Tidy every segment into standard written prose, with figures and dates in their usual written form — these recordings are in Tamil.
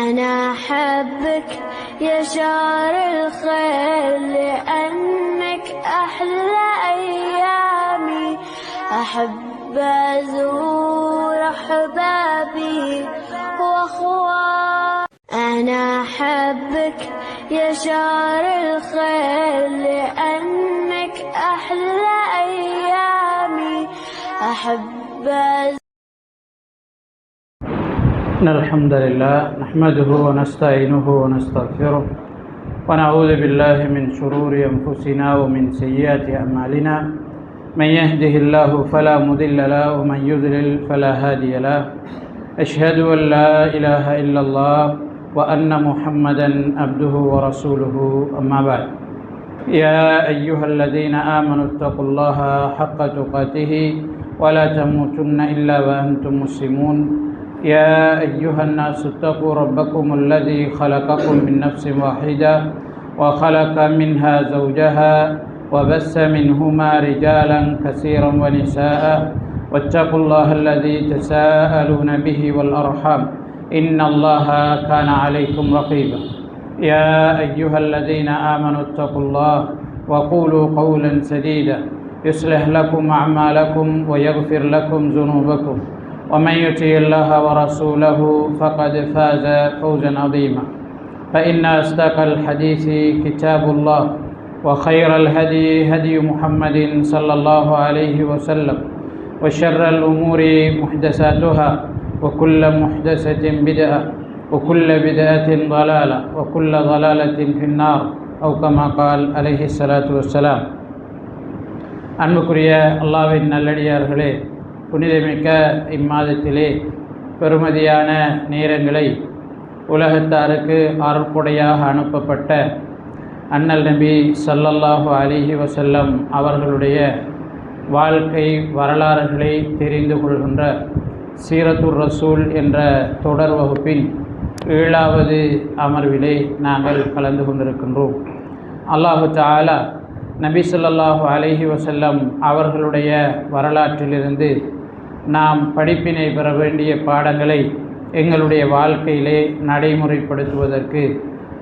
أنا أحبك يا شهر الخير لأنك أحلى أيامي أحب أزور أحبابي وأخواني أنا أحبك يا شهر الخير لأنك أحلى أيامي أحب إن الحمد لله نحمده ونستعينه ونستغفره ونعوذ بالله من شرور أنفسنا ومن سيئات أعمالنا من يهده الله فلا مضل له ومن يضلل فلا هادي له أشهد أن لا إله إلا الله وأن محمدا عبده ورسوله أما بعد يا أيها الذين آمنوا اتقوا الله حق تقاته ولا تموتن إلا وأنتم مسلمون يا أيها الناس اتقوا ربكم الذي خلقكم من نفس واحدة وخلق منها زوجها وبث منهما رجالا كثيرا ونساء واتقوا الله الذي تساءلون به والأرحام إن الله كان عليكم رقيبا يا أيها الذين آمنوا اتقوا الله وقولوا قولا سديدا يصلح لكم أعمالكم ويغفر لكم ذنوبكم ومن يطع الله ورسوله فقد فاز فوزا عظيما فإن أصدق الحديث كتاب الله وخير الهدي هدي محمد صلى الله عليه وسلم وشر الأمور محدثاتها وكل محدثة بدعة وكل بدعة ضلالة وكل ضلالة في النار أو كما قال عليه الصلاة والسلام அன்புக்குரிய அல்லாஹ்வின் நல்லடியார்களே, புனிதமிக்க இம்மாதத்திலே பெருமதியான நேரங்களை உலகத்தாருக்கு அருட்கொடையாக அனுப்பப்பட்ட அண்ணல் நபி ஸல்லல்லாஹு அலைஹி வஸல்லம் அவர்களுடைய வாழ்க்கை வரலாறுகளை தெரிந்து கொள்கின்ற சீரத்துர் ரசூல் என்ற தொடர் வகுப்பின் 7வது அமர்விலே நாங்கள் கலந்து கொண்டிருக்கின்றோம். அல்லாஹு தஆலா நபி ஸல்லல்லாஹு அலைஹி வஸல்லம் அவர்களுடைய வரலாற்றிலிருந்து நாம் படிப்பினை பெற வேண்டிய பாடங்களை எங்களுடைய வாழ்க்கையிலே நடைமுறைப்படுத்துவதற்கு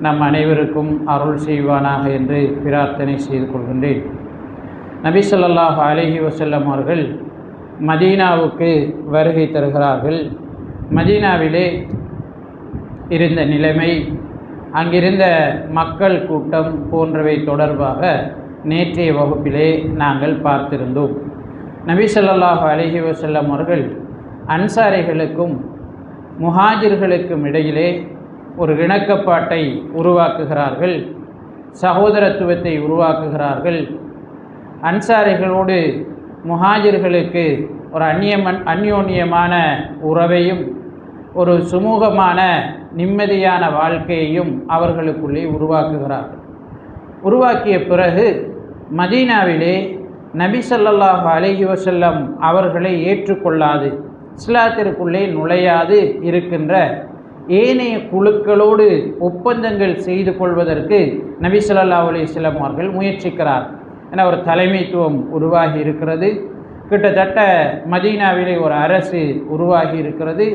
நம் அனைவருக்கும் அருள் செய்வானாக என்று பிரார்த்தனை செய்து கொள்கின்றேன். நபி ஸல்லல்லாஹு அலைஹி வஸல்லம் அவர்கள் மதீனாவுக்கு வருகை தருகிறார்கள். மதீனாவிலே இருந்த நிலைமை, அங்கிருந்த மக்கள் கூட்டம் போன்றவை தொடர்பாக நேற்றைய வகுப்பிலே நாங்கள் பார்த்திருந்தோம். நபி ஸல்லல்லாஹு அலைஹி வஸல்லம் அவர்கள் அன்சாரிகளுக்கும் முஹாஜிர்களுக்கும் இடையிலே ஒரு இணக்கப்பாட்டை உருவாக்குகிறார்கள், சகோதரத்துவத்தை உருவாக்குகிறார்கள். அன்சாரிகளோடு முஹாஜிர்களுக்கு ஒரு அந்யோன்யமான உறவையும் ஒரு சுமூகமான நிம்மதியான வாழ்க்கையையும் அவர்களுக்குள்ளே உருவாக்குகிறார்கள். உருவாக்கிய பிறகு மதீனாவிலே நபி ஸல்லல்லாஹு அலைஹி வஸல்லம் அவர்களை ஏற்றுக்கொள்ளாது, இஸ்லாத்திற்குள்ளே நுழையாது இருக்கின்ற ஏனைய குழுக்களோடு ஒப்பந்தங்கள் செய்து கொள்வதற்கு நபி ஸல்லல்லாஹு அலைஹி வஸல்லம் அவர்கள் முயற்சிக்கிறார். என ஒரு தலைமைத்துவம் உருவாகி இருக்கிறது. கிட்டத்தட்ட மதீனாவிலே ஒரு அரசு உருவாகி இருக்கிறது.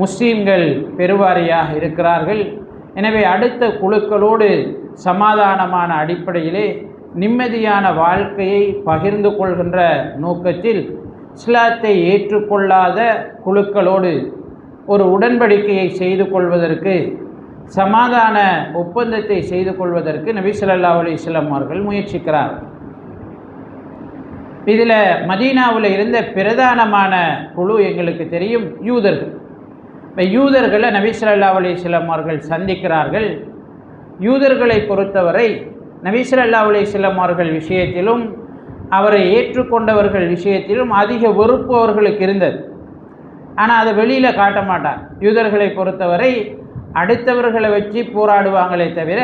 முஸ்லீம்கள் பெருவாரியாக இருக்கிறார்கள். எனவே அடுத்த குழுக்களோடு சமாதானமான அடிப்படையிலே நிம்மதியான வாழ்க்கையை பகிர்ந்து கொள்கின்ற நோக்கத்தில் இஸ்லாத்தை ஏற்றுக்கொள்ளாத குழுக்களோடு ஒரு உடன்படிக்கையை செய்து கொள்வதற்கு, சமாதான ஒப்பந்தத்தை செய்து கொள்வதற்கு நபி ஸல்லல்லாஹு அலைஹி வஸல்லம் அவர்கள் முயற்சிக்கிறார். இதில் மதீனாவில் இருந்த பிரதானமான குழு எங்களுக்கு தெரியும், யூதர்கள். யூதர்களை நபி ஸல்லல்லாஹு அலைஹி வஸல்லம் அவர்கள் சந்திக்கிறார்கள். யூதர்களை பொறுத்தவரை நபி ஸல்லல்லாஹு அலைஹி வஸல்லம் அவர்கள் விஷயத்திலும் அவரை ஏற்றுக்கொண்டவர்கள் விஷயத்திலும் அதிக வெறுப்பு அவர்களுக்கு இருந்தது. ஆனால் அதை வெளியில் காட்ட மாட்டார். யூதர்களை பொறுத்தவரை அடுத்தவர்களை வச்சு போராடுவாங்களே தவிர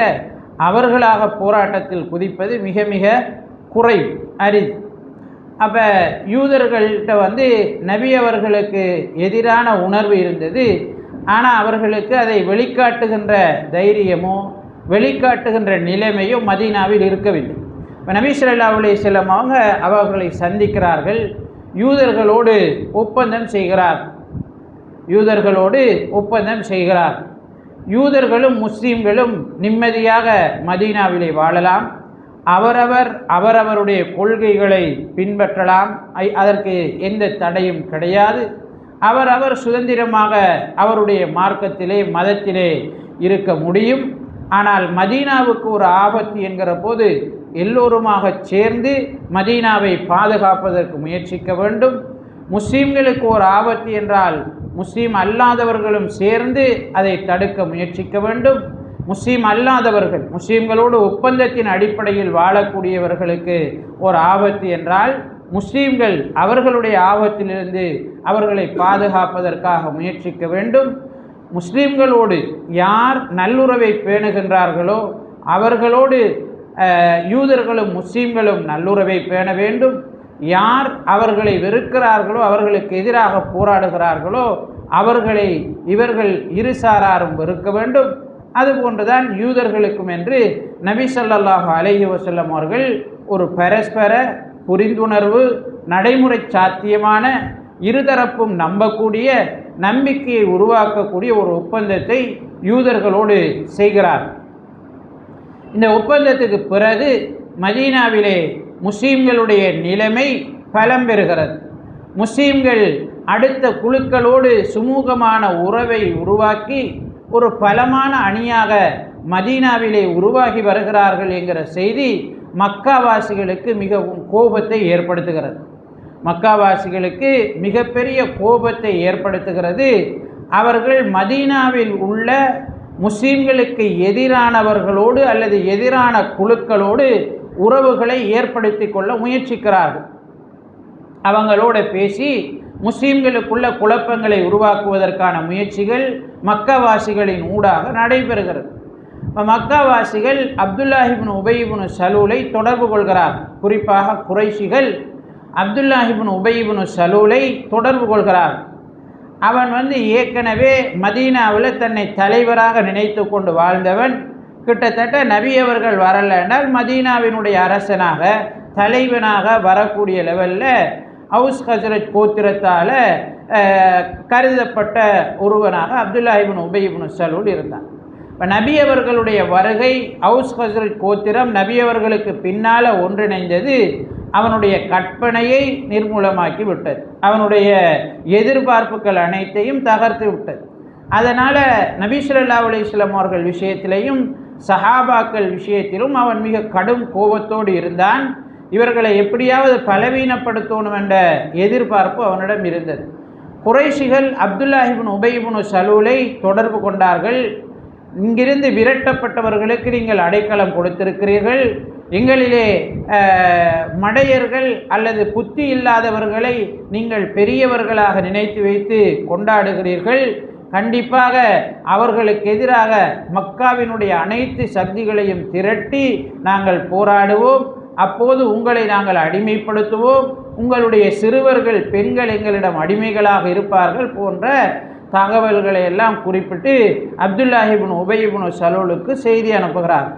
அவர்களாக போராட்டத்தில் குதிப்பது மிக மிக குறைவு, அரிது. அப்போ யூதர்கள்ட்ட நபி அவர்களுக்கு எதிரான உணர்வு இருந்தது. ஆனால் அவர்களுக்கு அதை வெளிக்காட்டுகின்ற தைரியமோ வெளிக்காட்டுகின்ற நிலைமையோ மதீனாவில் இருக்கவில்லை. இப்போ நபி ஸல்லல்லாஹு அலைஹி வஸல்லம் அவர்களை சந்திக்கிறார்கள். யூதர்களோடு ஒப்பந்தம் செய்கிறார். யூதர்களும் முஸ்லீம்களும் நிம்மதியாக மதீனாவிலே வாழலாம், அவரவருடைய கொள்கைகளை பின்பற்றலாம், அதற்கு எந்த தடையும் கிடையாது. அவரவர் சுதந்திரமாக அவருடைய மார்க்கத்திலே மதத்திலே இருக்க முடியும். ஆனால் மதீனாவுக்கு ஒரு ஆபத்து என்கிற போது எல்லோருமாக சேர்ந்து மதீனாவை பாதுகாப்பதற்கு முயற்சிக்க வேண்டும். முஸ்லீம்களுக்கு ஒரு ஆபத்து என்றால் முஸ்லீம் அல்லாதவர்களும் சேர்ந்து அதை தடுக்க முயற்சிக்க வேண்டும். முஸ்லீம் அல்லாதவர்கள், முஸ்லீம்களோடு ஒப்பந்தத்தின் அடிப்படையில் வாழக்கூடியவர்களுக்கு ஒரு ஆபத்து என்றால் முஸ்லீம்கள் அவர்களுடைய ஆபத்திலிருந்து அவர்களை பாதுகாப்பதற்காக முயற்சிக்க வேண்டும். முஸ்லீம்களோடு யார் நல்லுறவை பேணுகின்றார்களோ அவர்களோடு யூதர்களும் முஸ்லீம்களும் நல்லுறவை பேண வேண்டும். யார் அவர்களை வெறுக்கிறார்களோ, அவர்களுக்கு எதிராக போராடுகிறார்களோ அவர்களை இவர்கள் இருசாராரும் வெறுக்க வேண்டும். அதுபோன்றுதான் யூதர்களுக்கும் என்று நபி ஸல்லல்லாஹு அலைஹி வஸல்லம் அவர்கள் ஒரு பரஸ்பர புரிந்துணர்வு, நடைமுறை சாத்தியமான, இருதரப்பும் நம்பக்கூடிய, நம்பிக்கையை உருவாக்கக்கூடிய ஒரு ஒப்பந்தத்தை யூதர்களோடு செய்கிறார். இந்த ஒப்பந்தத்துக்கு பிறகு மதீனாவிலே முஸ்லீம்களுடைய நிலைமை பலம் பெறுகிறது. முஸ்லீம்கள் அடுத்த குழுக்களோடு சுமூகமான உறவை உருவாக்கி ஒரு பலமான அணியாக மதீனாவிலே உருவாகி வருகிறார்கள் என்கிற செய்தி மக்காவாசிகளுக்கு மிகவும் கோபத்தை ஏற்படுத்துகிறது. மக்காவாசிகளுக்கு மிகப்பெரிய கோபத்தை ஏற்படுத்துகிறது. அவர்கள் மதீனாவில் உள்ள முஸ்லீம்களுக்கு எதிரானவர்களோடு அல்லது எதிரான குழுக்களோடு உறவுகளை ஏற்படுத்தி கொள்ள முயற்சிக்கிறார்கள். அவங்களோட பேசி முஸ்லீம்களுக்குள்ள குழப்பங்களை உருவாக்குவதற்கான முயற்சிகள் மக்காவாசிகளின் ஊடாக நடைபெறுகிறது. மக்காவாசிகள் அப்துல்லாஹ் இப்னு உபை இப்னு சலூலை தொடர்பு கொள்கிறார். குறிப்பாக குறைஷிகள் அப்துல்லாஹ் இப்னு உபை இப்னு சலூலை தொடர்பு கொள்கிறார். அவன் ஏற்கனவே மதீனாவில் தன்னை தலைவராக நினைத்து கொண்டு வாழ்ந்தவன். கிட்டத்தட்ட நபி அவர்கள் வரலைன்னால் மதீனாவினுடைய அரசனாக தலைவனாக வரக்கூடிய லெவலில் அவுஸ் ஹஸ்ரஜ் கோத்திரத்தால் கருதப்பட்ட ஒருவனாக அப்துல்லாஹ் இப்னு உபை இப்னு சலூல் இருந்தான். இப்போ நபி அவர்களுடைய வருகை, அவுஸ் ஹஸ்ரஜ் கோத்திரம் நபி அவர்களுக்கு பின்னால் ஒன்றிணைந்தது அவனுடைய கற்பனையை நிர்மூலமாக்கி விட்டது. அவனுடைய எதிர்பார்ப்புகள் அனைத்தையும் தகர்த்து விட்டது. அதனால் நபி ஸல்லல்லாஹு அலைஹி வஸல்லம் அவர்கள் விஷயத்திலையும் சஹாபாக்கள் விஷயத்திலும் அவன் மிக கடும் கோபத்தோடு இருந்தான். இவர்களை எப்படியாவது பலவீனப்படுத்தணும் என்ற எதிர்பார்ப்பு அவனிடம் இருந்தது. குறைஷிகள் அப்துல்லாஹ் இப்னு உபை இப்னு சலூலை தொடர்பு கொண்டார்கள். இங்கிருந்து விரட்டப்பட்டவர்களுக்கு நீங்கள் அடைக்கலம் கொடுத்திருக்கிறீர்கள், எங்களிலே மடையர்கள் அல்லது புத்தி இல்லாதவர்களை நீங்கள் பெரியவர்களாக நினைத்து வைத்து கொண்டாடுகிறீர்கள். கண்டிப்பாக அவர்களுக்கு எதிராக மக்காவினுடைய அனைத்து சக்திகளையும் திரட்டி நாங்கள் போராடுவோம். அப்போது உங்களை நாங்கள் அடிமைப்படுத்துவோம், உங்களுடைய சிறுவர்கள் பெண்கள் எங்களிடம் அடிமைகளாக இருப்பார்கள் போன்ற தகவல்களை எல்லாம் குறிப்பிட்டு அப்துல்லாஹ் இப்னு உபை இப்னு சலூலுக்கு செய்தி அனுப்புகிறார்.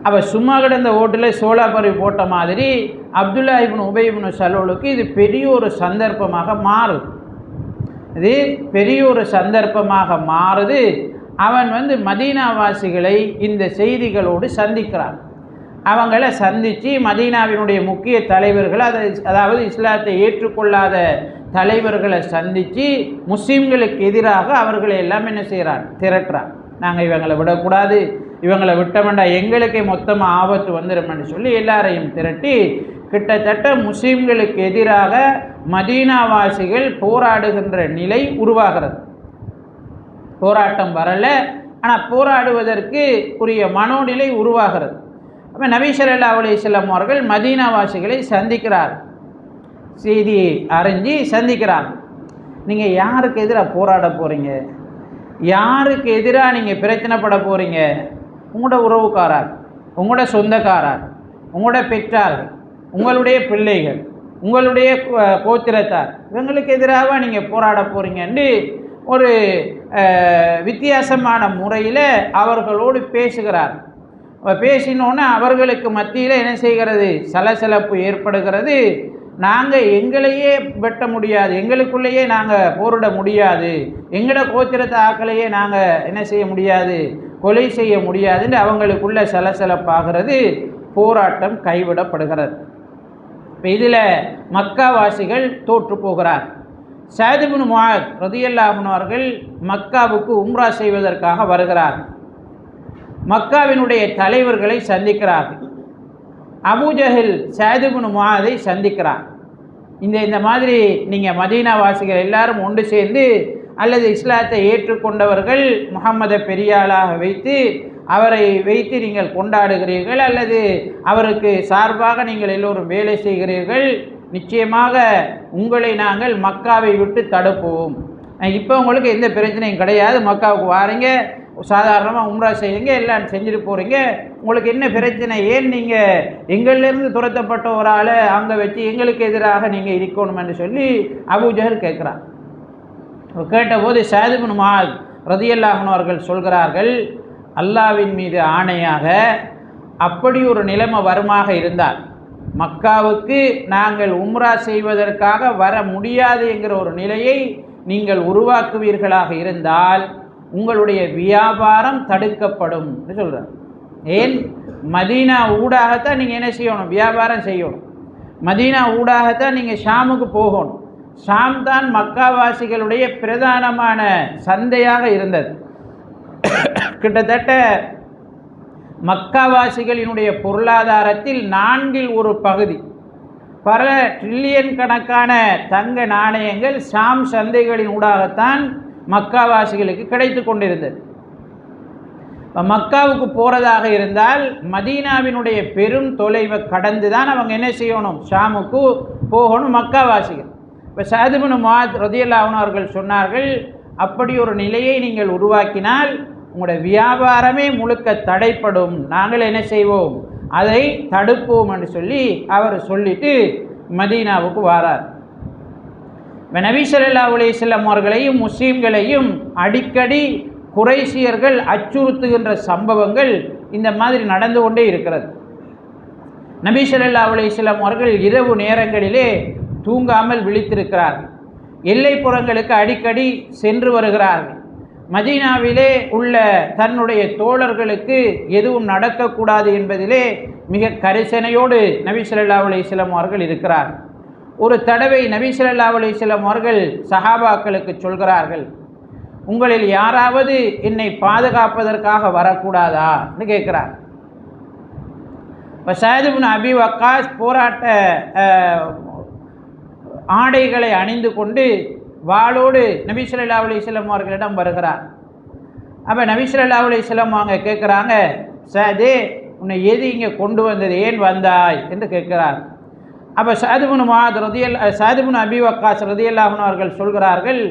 அவள் சும்மா கிடந்த ஓட்டில் சோளாப்பறி போட்ட மாதிரி அப்துல்லாஹ் இப்னு உபை இப்னு சலூலுக்கு இது பெரிய ஒரு சந்தர்ப்பமாக மாறுது. இது பெரிய ஒரு சந்தர்ப்பமாக மாறுது. அவன் மதீனாவாசிகளை இந்த செய்திகளோடு சந்திக்கிறான். அவங்கள சந்தித்து மதீனாவினுடைய முக்கிய தலைவர்கள், அதாவது இஸ்லாத்தை ஏற்றுக்கொள்ளாத தலைவர்களை சந்தித்து முஸ்லீம்களுக்கு எதிராக அவர்களை எல்லாம் என்ன செய்கிறான், திரட்டுறான். நாங்கள் இவங்களை விடக்கூடாது, இவங்களை விட்டோம்னா எங்களுக்கே மொத்தமாக ஆபத்து வந்துடும்னு சொல்லி எல்லாரையும் திரட்டி கிட்டத்தட்ட முஸ்லீம்களுக்கு எதிராக மதீனாவாசிகள் போராடுகின்ற நிலை உருவாகிறது. போராட்டம் வரலை, ஆனால் போராடுவதற்கு உரிய மனோநிலை உருவாகிறது. அப்போ நபி ஸல்லல்லாஹு அலைஹி வஸல்லம் அவர்கள் மதீனாவாசிகளை சந்திக்கிறார். செய்தியை அறிஞ்சு சந்திக்கிறாங்க. நீங்கள் யாருக்கு எதிராக போராட போகிறீங்க, யாருக்கு எதிராக நீங்கள் பிரச்சனைப்பட போகிறீங்க? உங்களோட உறவுக்காரார், உங்களோட சொந்தக்காரார், உங்களோட பெற்றார்கள், உங்களுடைய பிள்ளைகள், உங்களுடைய கோத்திரத்தார், இவங்களுக்கு எதிராக நீங்கள் போராட போகிறீங்கன்னு ஒரு வித்தியாசமான முறையில் அவர்களோடு பேசுகிறார். பேசினோன்னு அவர்களுக்கு மத்தியில் என்ன செய்கிறது, சலசலப்பு ஏற்படுகிறது. நாங்கள் எங்களையே வெட்ட முடியாது, எங்களுக்குள்ளேயே நாங்கள் போரிட முடியாது, எங்களோட கோத்திரத்தை ஆக்களையே நாங்கள் என்ன செய்ய முடியாது, கொலை செய்ய முடியாதுன்னு அவங்களுக்குள்ள சலசலப்பாகிறது. போராட்டம் கைவிடப்படுகிறது. இப்போ இதில் மக்காவாசிகள் தோற்று போகிறார். சஅத் இப்னு முஆத் ரலியல்லாஹு அன்ஹு அவர்கள் மக்காவுக்கு உம்ரா செய்வதற்காக வருகிறார். மக்காவினுடைய தலைவர்களை சந்திக்கிறார்கள். அபூஜஹல் சஅத் இப்னு முஆதை சந்திக்கிறார். இந்த மாதிரி நீங்கள் மதீனாவாசிகள் எல்லாரும் ஒன்று சேர்ந்து அல்லது இஸ்லாத்தை ஏற்றுக்கொண்டவர்கள் முஹம்மதை பெரியாளாக வைத்து அவரை வைத்து நீங்கள் கொண்டாடுகிறீர்கள் அல்லது அவருக்கு சார்பாக நீங்கள் எல்லோரும் வேலை செய்கிறீர்கள், நிச்சயமாக உங்களை நாங்கள் மக்காவை விட்டு தடுப்போம். இப்போ உங்களுக்கு எந்த பிரச்சனையும் கிடையாது, மக்காவுக்கு வாரீங்க, சாதாரணமாக உம்ரா செய்யுங்க, எல்லாம் செஞ்சுட்டு போகிறீங்க, உங்களுக்கு என்ன பிரச்சனை, ஏன் நீங்கள் எங்களிலிருந்து துரத்தப்பட்ட ஒரு ஆளை அங்கே வச்சு எங்களுக்கு எதிராக நீங்கள் இருக்கணும் என்று சொல்லி அபூஜஹல் கேட்குறான். கேட்டபோது சஅத் இப்னு முஆத் ரலியல்லாஹு அன்ஹு அவர்கள் சொல்கிறார்கள், அல்லாஹ்வின் மீது ஆணையாக அப்படி ஒரு நிலைமை வருமாக இருந்தால் மக்காவுக்கு நாங்கள் உம்ரா செய்வதற்காக வர முடியாது என்கிற ஒரு நிலையை நீங்கள் உருவாக்குவீர்களாக இருந்தால் உங்களுடைய வியாபாரம் தடுக்கப்படும் என்று சொல்கிறார். ஏன்? மதீனா ஊடாகத்தான் நீங்கள் என்ன செய்யணும், வியாபாரம் செய்யணும். மதீனா ஊடாகத்தான் நீங்கள் ஷாமுக்கு போகணும். ஷாம் தான் மக்காவாசிகளுடைய பிரதானமான சந்தையாக இருந்தது. கிட்டத்தட்ட மக்காவாசிகளினுடைய பொருளாதாரத்தில் 4/1 பல ட்ரில்லியன் கணக்கான தங்க நாணயங்கள் ஷாம் சந்தைகளின் ஊடாகத்தான் மக்காவாசிகளுக்கு கிடைத்து கொண்டிருந்தது. மக்காவுக்கு போகிறதாக இருந்தால் மதீனாவினுடைய பெரும் தொலைவை கடந்து தான் அவங்க என்ன செய்யணும், ஷாமுக்கு போகணும் மக்காவாசிகள். இப்போ சஅத் இப்னு முஆத் ரலியல்லாஹு அன்ஹு அவர்கள் சொன்னார்கள், அப்படி ஒரு நிலையை நீங்கள் உருவாக்கினால் உங்களுடைய வியாபாரமே முழுக்க தடைப்படும், நாங்கள் என்ன செய்வோம், அதை தடுப்போம் என்று சொல்லி அவர் சொல்லிட்டு மதீனாவுக்கு வாரார். நபி ஸல்லல்லாஹு அலைஹி வஸல்லம் அவர்களையும் முஸ்லீம்களையும் அடிக்கடி குறைஷியர்கள் அச்சுறுத்துகின்ற சம்பவங்கள் இந்த மாதிரி நடந்து கொண்டே இருக்கிறது. நபி ஸல்லல்லாஹு அலைஹி வஸல்லம் அவர்கள் இரவு நேரங்களிலே தூங்காமல் விழித்திருக்கிறார்கள். எல்லைப்புறங்களுக்கு அடிக்கடி சென்று வருகிறார்கள். மதீனாவிலே உள்ள தன்னுடைய தோழர்களுக்கு எதுவும் நடக்கக்கூடாது என்பதிலே மிக கரிசனையோடு நபி ஸல்லல்லாஹு அலைஹி வஸல்லம் அவர்கள் இருக்கிறார். ஒரு தடவை நபி ஸல்லல்லாஹு அலைஹி வஸல்லம் அவர்கள் சஹாபாக்களுக்கு சொல்கிறார்கள், உங்களில் யாராவது என்னை பாதுகாப்பதற்காக வரக்கூடாதா என்று கேட்கிறார். இப்போ சஅத் இப்னு அபி வக்காஸ் போராட்ட ஆடைகளை அணிந்து கொண்டு வாளோடு நபி ஸல்லல்லாஹு அலைஹி வஸல்லம் அவர்களிடம் வருகிறார். அப்போ நபி ஸல்லல்லாஹு அலைஹி வஸல்லம் அவங்க கேட்குறாங்க, சஅதே உன்னை எது இங்கே கொண்டு வந்தது, ஏன் வந்தாய் என்று கேட்கிறார். அப்போ சஅத் இப்னு அபி வக்காஸ் ரலியல்லாஹு அன்ஹு அவர்கள் சொல்கிறார்கள்,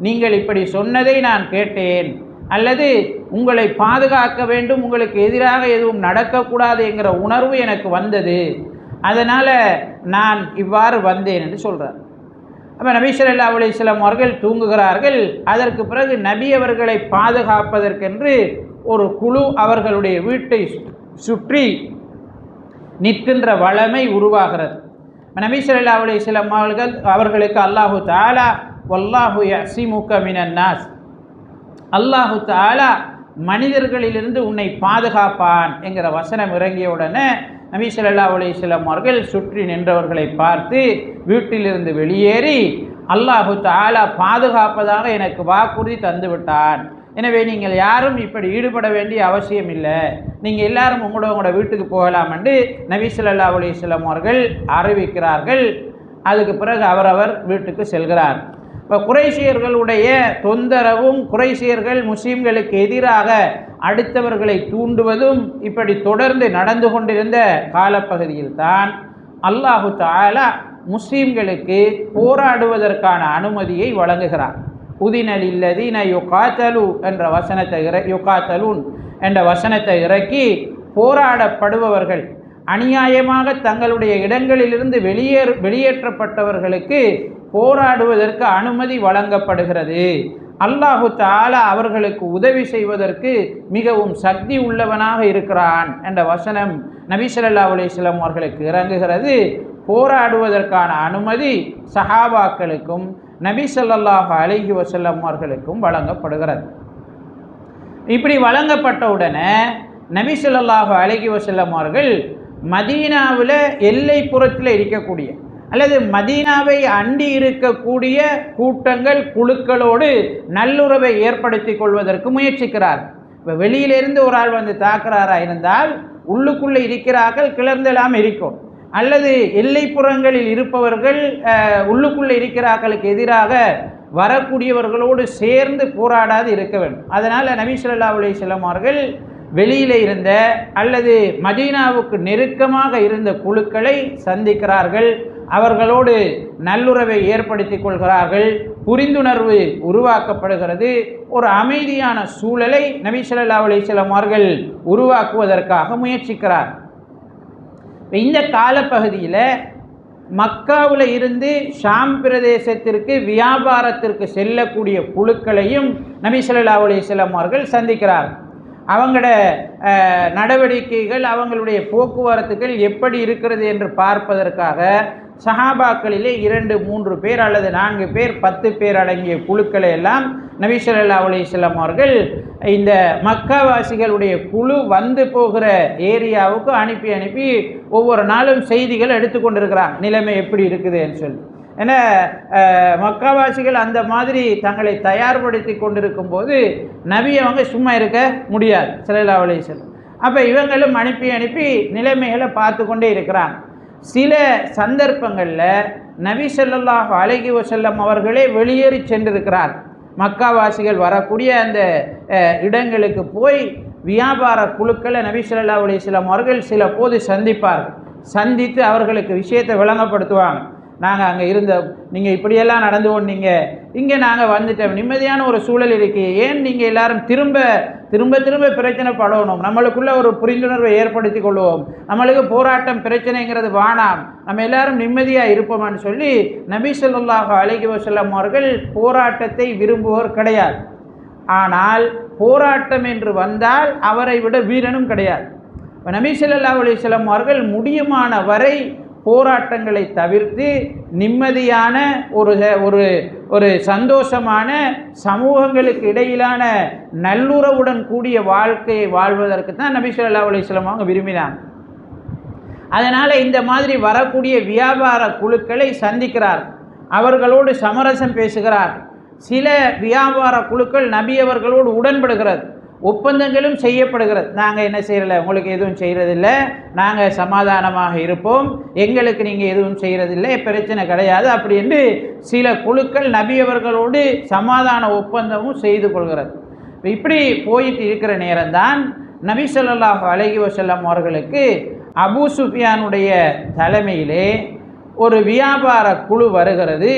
நீங்கள் இப்படி சொன்னதை நான் கேட்டேன், அல்லது உங்களை பாதுகாக்க வேண்டும், உங்களுக்கு எதிராக எதுவும் நடக்கக்கூடாது என்கிற உணர்வு எனக்கு வந்தது, அதனால் நான் இவ்வாறு வந்தேன் என்று சொல்கிறார். அப்போ நபி ஸல்லல்லாஹு அலைஹி வஸல்லம் அவர்கள் தூங்குகிறார்கள். அதற்கு பிறகு நபி அவர்களை பாதுகாப்பதற்கென்று ஒரு குழு அவர்களுடைய வீட்டை சுற்றி நிற்கின்ற வளமை உருவாகிறது. நபி ஸல்லல்லாஹு அலைஹி வஸல்லம் அவர்களுக்கு அல்லாஹு தஆலா வல்லாஹு யஸிமுக மினன் நாஸ், அல்லாஹு தஆலா மனிதர்களிலிருந்து உன்னை பாதுகாப்பான் என்கிற வசனம் இறங்கிய உடனே நபி ஸல்லல்லாஹு அலைஹி வஸல்லம் அவர்கள் சுற்றி நின்றவர்களை பார்த்து வீட்டிலிருந்து வெளியேறி, அல்லாஹு தஆலா பாதுகாப்பதாக எனக்கு வாக்குறுதி தந்துவிட்டான், எனவே நீங்கள் யாரும் இப்படி ஈடுபட வேண்டிய அவசியம் இல்லை, நீங்கள் எல்லாரும் உங்களோட வீட்டுக்கு போகலாம் என்று நபி ஸல்லல்லாஹு அலைஹி வஸல்லம் அவர்கள் அறிவிக்கிறார்கள். அதுக்கு பிறகு அவரவர் வீட்டுக்கு செல்கிறார். இப்போ குறைஷியர்களுடைய தொந்தரவும் குறைஷியர்கள் முஸ்லீம்களுக்கு எதிராக அடுத்தவர்களை தூண்டுவதும் இப்படி தொடர்ந்து நடந்து கொண்டிருந்த காலப்பகுதியில் தான் அல்லாஹு தஆலா முஸ்லீம்களுக்கு போராடுவதற்கான அனுமதியை வழங்குகிறார். உதினலில்லதீன யுகாத்தலு என்ற யுகாத்தலூன் என்ற வசனத்தை இறக்கி போராடப்படுபவர்கள், அநியாயமாக தங்களுடைய இடங்களிலிருந்து வெளியேற்றப்பட்டவர்களுக்கு போராடுவதற்கு அனுமதி வழங்கப்படுகிறது. அல்லாஹு தஆலா அவர்களுக்கு உதவி செய்வதற்கு மிகவும் சக்தி உள்ளவனாக இருக்கிறான் என்ற வசனம் நபி ஸல்லல்லாஹு அலைஹி வஸல்லம் அவர்களுக்கு இறங்குகிறது. போராடுவதற்கான அனுமதி சஹாபாக்களுக்கும் நபி ஸல்லல்லாஹு அலைஹி வஸல்லம் அவர்களுக்கும் வழங்கப்படுகிறது. இப்படி வழங்கப்பட்ட உடனே நபி ஸல்லல்லாஹு அலைஹி வஸல்லம் அவர்கள் மதீனாவில் எல்லைப்புறத்தில் இருக்கக்கூடிய அல்லது மதீனாவை அண்டி இருக்கக்கூடிய கூட்டங்கள் குழுக்களோடு நல்லுறவை ஏற்படுத்தி கொள்வதற்கு முயற்சிக்கிறார். இப்போ வெளியிலிருந்து ஒரு ஆள் வந்து தாக்குறாரா இருந்தால் உள்ளுக்குள்ளே இருக்கிறார்கள் கிளர்ந்தெல்லாம் இருக்கும், அல்லது எல்லைப்புறங்களில் இருப்பவர்கள் உள்ளுக்குள்ளே இருக்கிறார்களுக்கு எதிராக வரக்கூடியவர்களோடு சேர்ந்து போராடாது இருக்க வேண்டும். அதனால் நபி ஸல்லல்லாஹு அலைஹி வஸல்லம் அவர்கள் வெளியில் இருந்த அல்லது மதீனாவுக்கு நெருக்கமாக இருந்த குழுக்களை சந்திக்கிறார்கள், அவர்களோடு நல்லுறவை ஏற்படுத்தி கொள்கிறார்கள், புரிந்துணர்வு உருவாக்கப்படுகிறது, ஒரு அமைதியான சூழலை நபி ஸல்லல்லாஹு அலைஹி வஸல்லம் அவர்கள் உருவாக்குவதற்காக முயற்சிக்கிறார். இந்த காலப்பகுதியில் மக்காவில் இருந்து ஷாம் பிரதேசத்திற்கு வியாபாரத்திற்கு செல்லக்கூடிய குழுக்களையும் நபி ஸல்லல்லாஹு அலைஹி வஸல்லம் அவர்கள் சந்திக்கிறார். அவங்களோட நடவடிக்கைகள் அவங்களுடைய போக்குவரத்துகள் எப்படி இருக்கிறது என்று பார்ப்பதற்காக சஹாபாக்களிலே 2-3 பேர் அல்லது 4 பேர் 10 பேர் அடங்கிய குழுக்களை எல்லாம் நபி ஸல்லல்லாஹு அலைஹி வஸல்லம் அவர்கள் இந்த மக்காவாசிகளுடைய குழு வந்து போகிற ஏரியாவுக்கு அனுப்பி ஒவ்வொரு நாளும் செய்திகள் எடுத்துக்கொண்டிருக்கிறாங்க, நிலைமை எப்படி இருக்குதுன்னு சொல்லி. ஏன்னா மக்காவாசிகள் அந்த மாதிரி தங்களை தயார்படுத்தி கொண்டிருக்கும் போது நபி அவங்க சும்மா இருக்க முடியாது ஸல்லல்லாஹு அலைஹி வஸல்லம். அப்போ இவங்களும் அனுப்பி நிலைமைகளை பார்த்து கொண்டே இருக்கிறாங்க. சில சந்தர்ப்பங்களில் நபி ஸல்லல்லாஹு அலைஹி வஸல்லம் அவர்களே வெளியேறி சென்றிருக்கிறார். மக்காவாசிகள் வரக்கூடிய அந்த இடங்களுக்கு போய் வியாபார குழுக்களை நபி ஸல்லல்லாஹு அலைஹி வஸல்லம் அவர்கள் சில போது சந்தித்து அவர்களுக்கு விஷயத்தை விளங்கப்படுத்துவாங்க. நாங்கள் அங்கே இருந்த நீங்கள் இப்படியெல்லாம் நடந்து கொண்டீங்க, இங்கே நாங்கள் வந்துட்டோம், நிம்மதியான ஒரு சூழல் இருக்கு, ஏன் நீங்கள் எல்லாரும் திரும்ப பிரச்சனை படணும், நம்மளுக்குள்ள ஒரு புரிந்துணர்வை ஏற்படுத்தி கொள்வோம், நம்மளுக்கு போராட்டம் பிரச்சனைங்கிறது வானாம், நம்ம எல்லாரும் நிம்மதியாக இருப்போம்னு சொல்லி நபி ஸல்லல்லாஹு அலைஹி வஸல்லம் அவர்கள் போராட்டத்தை விரும்புவோர் கிடையாது. ஆனால் போராட்டம் என்று வந்தால் அவரை விட வீரனும் கிடையாது. நபி ஸல்லல்லாஹு அலைஹி வஸல்லம் அவர்கள் முடியுமான வரை போராட்டங்களை தவிர்த்து நிம்மதியான ஒரு சந்தோஷமான சமூகங்களுக்கு இடையிலான நல்லுறவுடன் கூடிய வாழ்க்கையை வாழ்வதற்கு தான் நபி ஸல்லல்லாஹு அலைஹி வஸல்லம் அவங்க விரும்பினாங்க. அதனால் இந்த மாதிரி வரக்கூடிய வியாபார குழுக்களை சந்திக்கிறார், அவர்களோடு சமரசம் பேசுகிறார். சில வியாபார குழுக்கள் நபி அவர்களோடு உடன்படுகிறது, ஒப்பந்தங்களும் செய்யப்படுகிறது. நாங்கள் என்ன செய்யறதில்ல, உங்களுக்கு எதுவும் செய்கிறதில்லை, நாங்கள் சமாதானமாக இருப்போம், எங்களுக்கு நீங்கள் எதுவும் செய்கிறதில்லை, பிரச்சனை கிடையாது அப்படி என்று சில குழுக்கள் நபி அவர்களோடு சமாதான ஒப்பந்தமும் செய்து கொள்கிறது. இப்படி போயிட்டு இருக்கிற நேரம்தான் நபி ஸல்லல்லாஹு அலைஹி வஸல்லம் அவர்களுக்கு அபூ சுஃபியானுடைய தலைமையிலே ஒரு வியாபார குழு வருகிறது.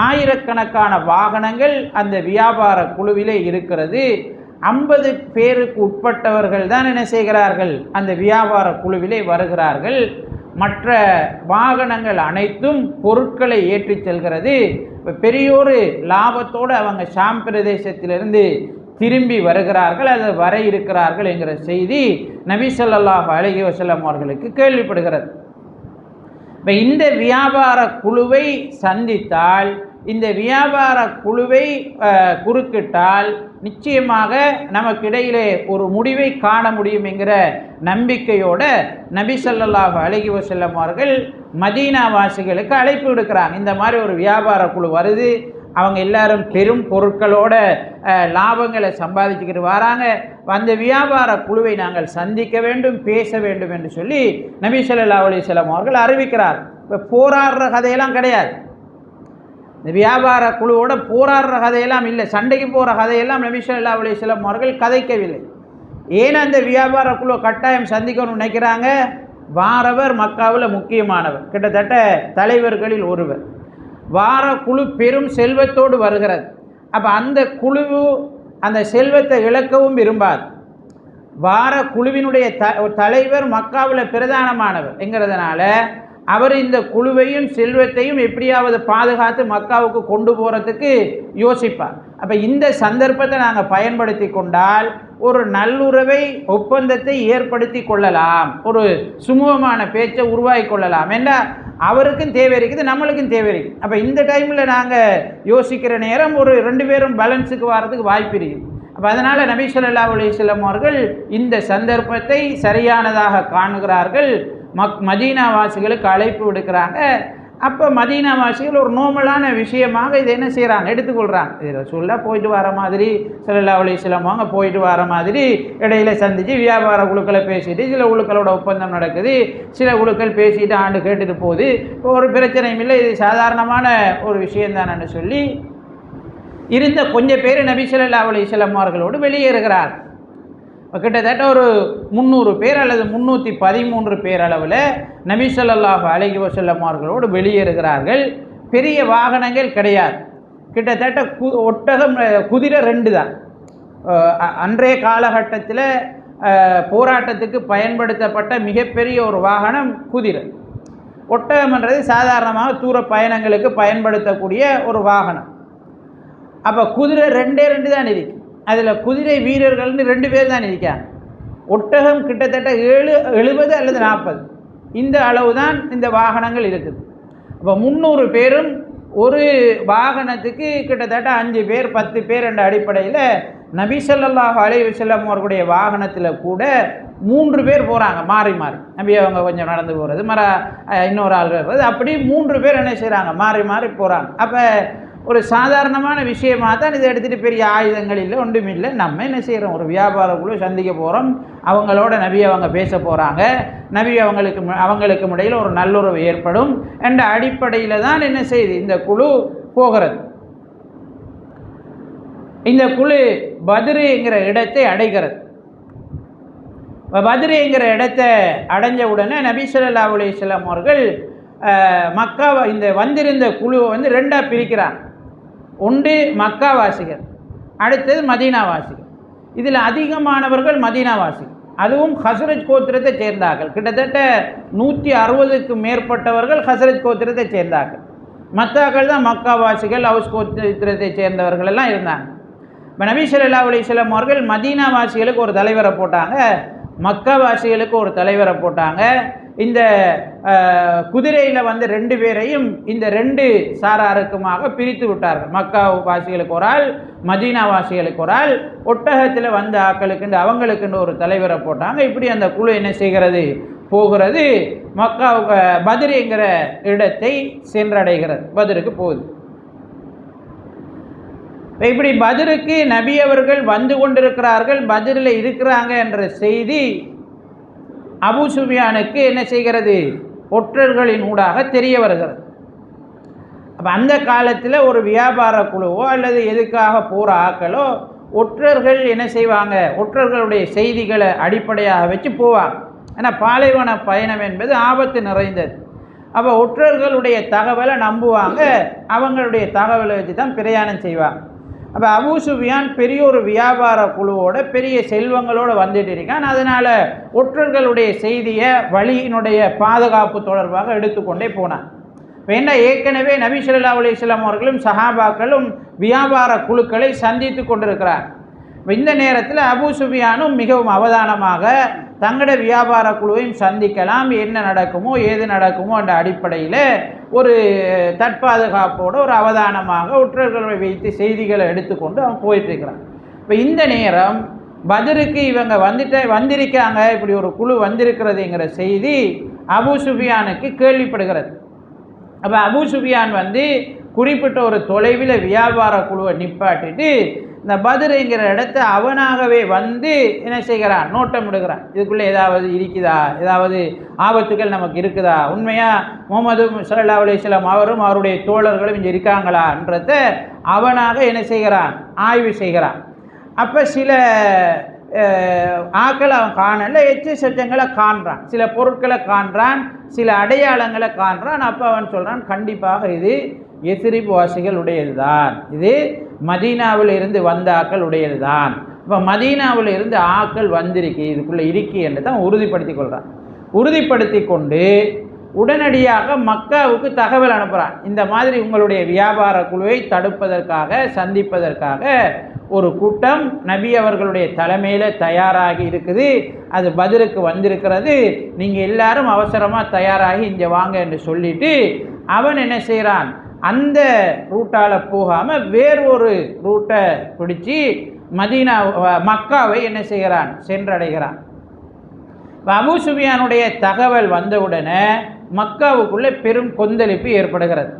ஆயிரக்கணக்கான வாகனங்கள் அந்த வியாபார குழுவிலே இருக்கிறது. 50 பேருக்கு உட்பட்டவர்கள் தான் என்ன செய்கிறார்கள், அந்த வியாபார குழுவிலே வருகிறார்கள். மற்ற வாகனங்கள் அனைத்தும் பொருட்களை ஏற்றி செல்கிறது. பெரியோரு லாபத்தோடு அவங்க ஷாம் பிரதேசத்திலிருந்து திரும்பி வருகிறார்கள், அது வர இருக்கிறார்கள் என்கிற செய்தி நபி ஸல்லல்லாஹு அலைஹி வஸல்லம் அவர்களுக்கு கேள்விப்படுகிறது. இப்போ இந்த வியாபார குழுவை சந்தித்தால், இந்த வியாபார குழுவை குறுக்கிட்டால் நிச்சயமாக நமக்கிடையிலே ஒரு முடிவை காண முடியும் என்கிற நம்பிக்கையோட நபி ஸல்லல்லாஹு அலைஹி வஸல்லம் அவர்கள் மதீனா வாசிகளுக்கு அழைப்பு விடுக்கிறாங்க. இந்த மாதிரி ஒரு வியாபார குழு வருது, அவங்க எல்லாரும் பெரும் பொருட்களோட லாபங்களை சம்பாதிச்சுக்கிட்டு வராங்க, அந்த வியாபார குழுவை நாங்கள் சந்திக்க வேண்டும், பேச வேண்டும் என்று சொல்லி நபி ஸல்லல்லாஹு அலைஹி வஸல்லம் அவர்கள் அறிவிக்கிறார். இப்போ போராடுற கதையெல்லாம் கிடையாது, இந்த வியாபார குழுவோட போராடுற கதையெல்லாம் இல்லை, சண்டைக்கு போகிற கதையெல்லாம் நபி ஸல்லல்லாஹு அலைஹி வஸல்லம் அவர்கள் கதைக்கவில்லை. ஏன் அந்த வியாபார குழு கட்டாயம் சந்திக்கணும்னு நினைக்கிறாங்க, வாரவர் மக்காவில் முக்கியமானவர், கிட்டத்தட்ட தலைவர்களில் ஒருவர், வார குழு பெரும் செல்வத்தோடு வருகிறது. அப்போ அந்த குழு அந்த செல்வத்தை இழக்கவும் விரும்பாது. வார குழுவினுடைய தலைவர் மக்காவில் பிரதானமானவர் என்கிறதுனால அவர் இந்த குழுவையும் செல்வத்தையும் எப்படியாவது பாதுகாத்து மக்காவுக்கு கொண்டு போகிறதுக்கு யோசிப்பார். அப்போ இந்த சந்தர்ப்பத்தை நாங்கள் பயன்படுத்தி கொண்டால் ஒரு நல்லுறவை ஒப்பந்தத்தை ஏற்படுத்தி கொள்ளலாம், ஒரு சுமூகமான பேச்சை உருவாக்கி கொள்ளலாம். ஏன்னா அவருக்கும் தேவை இருக்குது, நம்மளுக்கும் தேவை இருக்குது. அப்போ இந்த டைமில் நாங்கள் யோசிக்கிற நேரம் ஒரு 2 பேரும் பேலன்ஸுக்கு வர்றதுக்கு வாய்ப்பு இருக்குது. அப்போ அதனால் நபி ஸல்லல்லாஹு அலைஹி வஸல்லம் அவர்கள் இந்த சந்தர்ப்பத்தை சரியானதாக காணுகிறார்கள். மதீனா வாசிகளுக்கு அழைப்பு விடுக்கிறாங்க. அப்போ மதீனா வாசிகள் ஒரு நார்மலான விஷயமாக இதை என்ன செய்கிறாங்க, எடுத்துக்கொள்கிறாங்க. இது ரசூலுல்லாஹ் போயிட்டு வர மாதிரி, ஸல்லல்லாஹு அலைஹி வஸல்லம் அவங்க போயிட்டு வர மாதிரி இடையில சந்தித்து வியாபார குழுக்களை பேசிட்டு, சில குழுக்களோட ஒப்பந்தம் நடக்குது, சில குழுக்கள் பேசிட்டு ஆண்டு கேட்டுட்டு போகுது, ஒரு பிரச்சனையும் இல்லை, இது சாதாரணமான ஒரு விஷயம்தானு சொல்லி இருந்த கொஞ்சம் பேர் நபி ஸல்லல்லாஹு அலைஹி வஸல்லம் அவர்களோடு வெளியேறுகிறார். கிட்டத்தட்ட ஒரு 300 பேர் அல்லது 313 பேர் அளவில் நபி ஸல்லல்லாஹு அலைஹி வஸல்லம் அவர்களோடு வெளியேறுகிறார்கள். பெரிய வாகனங்கள் கிடையாது. கிட்டத்தட்ட ஒட்டகம், குதிரை 2 தான். அன்றைய காலகட்டத்தில் போராட்டத்துக்கு பயன்படுத்தப்பட்ட மிகப்பெரிய ஒரு வாகனம் குதிரை. ஒட்டகம்ன்றது சாதாரணமாக தூர பயணங்களுக்கு பயன்படுத்தக்கூடிய ஒரு வாகனம். அப்போ குதிரை 2 தான் இருக்கு. அதில் குதிரை வீரர்கள்னு 2 பேர் தான் இருக்காங்க. ஒட்டகம் கிட்டத்தட்ட 70 அல்லது 40 இந்த அளவு தான் இந்த வாகனங்கள் இருக்குது. அப்போ 300 பேரும் ஒரு வாகனத்துக்கு கிட்டத்தட்ட 5 பேர் 10 பேர் என்ற அடிப்படையில் நபி ஸல்லல்லாஹு அலைஹி வஸல்லம் அவர்களுடைய வாகனத்தில் கூட 3 பேர் போகிறாங்க மாறி மாறி. நபி அவங்க கொஞ்சம் நடந்து போகிறது, இன்னொரு ஆள் வர்றது, அப்படி 3 பேர் என்ன செய்கிறாங்க, மாறி மாறி போகிறாங்க. அப்போ ஒரு சாதாரணமான விஷயமாக தான் இதை எடுத்துகிட்டு பெரிய ஆயுதங்கள் இல்லை, ஒன்றும் இல்லை. நம்ம என்ன செய்கிறோம், ஒரு வியாபார குழு சந்திக்க போகிறோம், அவங்களோட நபி அவங்க பேச போகிறாங்க, நபி அவங்களுக்கு இடையில் ஒரு நல்லுறவு ஏற்படும் என்ற அடிப்படையில் தான் என்ன செய்யுது இந்த குழு போகிறது. இந்த குழு பத்ருங்கிற இடத்தை அடைகிறது. பத்ருங்கிற இடத்தை அடைஞ்ச உடனே நபி ஸல்லல்லாஹு அலைஹி வஸல்லம் அவர்கள் மக்காவை இந்த வந்திருந்த குழுவை வந்து 2ஆக பிரிக்கிறாங்க. ஒன்று மக்காவாசிகள், அடுத்தது மதீனாவாசிகள். இதில் அதிகமானவர்கள் மதீனாவாசிகள், அதுவும் ஹஸ்ரஜ் கோத்திரத்தை சேர்ந்தார்கள். கிட்டத்தட்ட 160க்கு மேற்பட்டவர்கள் ஹஸ்ரஜ் கோத்திரத்தை சேர்ந்தார்கள். மத்தாக்கள் தான் மக்காவாசிகள், ஹவுஸ் கோத்திரத்தை சேர்ந்தவர்கள் எல்லாம் இருந்தாங்க. இப்போ நபி ஸல்லல்லாஹு அலைஹி வஸல்லம் அவர்கள் மதீனாவாசிகளுக்கு ஒரு தலைவரை போட்டாங்க, மக்காவாசிகளுக்கு ஒரு தலைவரை போட்டாங்க. இந்த குதிரையில் வந்து 2 பேரையும் இந்த 2 சாராருக்குமாக பிரித்து விட்டார்கள். மக்கா வாசிகளுக்கு ஒரு ஆள், மதீனா வாசிகளுக்கு ஒரு ஆள், ஒட்டகத்தில் வந்த ஆக்களுக்கு அவங்களுக்குன்னு ஒரு தலைவரை போட்டாங்க. இப்படி அந்த குழு என்ன செய்கிறது, போகிறது, மக்கா பத்ருங்கிற இடத்தை சென்றடைகிறது, பத்ருக்கு போகுது. இப்படி பத்ருக்கு நபி அவர்கள் வந்து கொண்டிருக்கிறார்கள், பத்ரில் இருக்கிறாங்க என்ற செய்தி அபூ சுஃபியானுக்கு என்ன செய்கிறது, ஒற்றர்களின் ஊடாக தெரிய வருகிறது. அப்போ அந்த காலத்தில் ஒரு வியாபார குழுவோ அல்லது எதுக்காக போகிற ஆக்களோ ஒற்றர்கள் என்ன செய்வாங்க, ஒற்றர்களுடைய செய்திகளை அடிப்படையாக வச்சு போவாங்க. ஏன்னா பாலைவன பயணம் என்பது ஆபத்து நிறைந்தது. அப்போ ஒற்றர்களுடைய தகவலை நம்புவாங்க, அவங்களுடைய தகவலை வச்சு தான் பிரயாணம் செய்வாங்க. அப்போ அபூ சுஃபியான் பெரிய ஒரு வியாபார குழுவோட பெரிய செல்வங்களோடு வந்துட்டு இருக்கான். அதனால் ஒற்றர்களுடைய செய்தியை வழியினுடைய பாதுகாப்பு தொடர்பாக எடுத்துக்கொண்டே போனான். வேண்டா ஏற்கனவே நபி ஸல்லல்லாஹு அலைஹி வஸல்லம் அவர்களும் சஹாபாக்களும் வியாபார குழுக்களை சந்தித்து கொண்டிருக்கிறார். இந்த நேரத்தில் அபூ சுஃபியானும் மிகவும் அவதானமாக தங்களோட வியாபார குழுவையும் சந்திக்கலாம், என்ன நடக்குமோ ஏது நடக்குமோ என்ற அடிப்படையில் ஒரு தற்பாதுகாப்போடு ஒரு அவதானமாக ஒற்றர்களை வைத்து செய்திகளை எடுத்துக்கொண்டு அவன் போயிட்டுருக்கிறான். இப்போ இந்த நேரம் பத்ருக்கு இவங்க வந்திருக்காங்க, இப்படி ஒரு குழு வந்திருக்கிறதுங்கிற செய்தி அபூ சுஃபியானுக்கு கேள்விப்படுகிறது. அப்போ அபூ சுஃபியான் வந்து குறிப்பிட்ட ஒரு தொலைவில் வியாபார குழுவை நிப்பாட்டிட்டு இந்த பத்ருங்கிற இடத்த அவனாகவே வந்து என்ன செய்கிறான், நோட்டமிடுகிறான். இதுக்குள்ளே ஏதாவது இருக்குதா, ஏதாவது ஆபத்துகள் நமக்கு இருக்குதா, உண்மையாக முஹம்மது ஸல்லல்லாஹு அலைஹி வஸல்லம் அவரும் அவருடைய தோழர்களும் இங்கே இருக்காங்களான்றத அவனாக என்ன செய்கிறான், ஆய்வு செய்கிறான். அப்போ சில ஆக்களை அவன் காணல, எச்சு சட்டங்களை காண்றான், சில பொருட்களை காண்றான், சில அடையாளங்களை காண்றான். அப்போ அவன் சொல்கிறான், கண்டிப்பாக இது எஸ்ரிப் வாசிகள் உடையது தான், இது மதீனாவில் இருந்து வந்த ஆக்கள் உடையது தான். இப்போ மதீனாவில் இருந்து ஆக்கள் வந்திருக்கு, இதுக்குள்ளே இருக்கு என்று தான் உறுதிப்படுத்தி கொள்கிறான். உறுதிப்படுத்தி கொண்டு உடனடியாக மக்காவுக்கு தகவல் அனுப்புகிறான். இந்த மாதிரி உங்களுடைய வியாபார குழுவை தடுப்பதற்காக சந்திப்பதற்காக ஒரு கூட்டம் நபி அவர்களுடைய தலைமையில் தயாராகி இருக்குது, அது பத்ருக்கு வந்திருக்கிறது, நீங்கள் எல்லாரும் அவசரமாக தயாராகி இங்கே வாங்க என்று சொல்லிட்டு அவன் என்ன செய்கிறான், அந்த ரூட்டால் போகாமல் வேறொரு ரூட்டை பிடிச்சி மக்காவை என்ன செய்கிறான், சென்றடைகிறான். அபூ சுஃபியானுடைய தகவல் வந்தவுடனே மக்காவுக்குள்ளே பெரும் கொந்தளிப்பு ஏற்படுகிறது.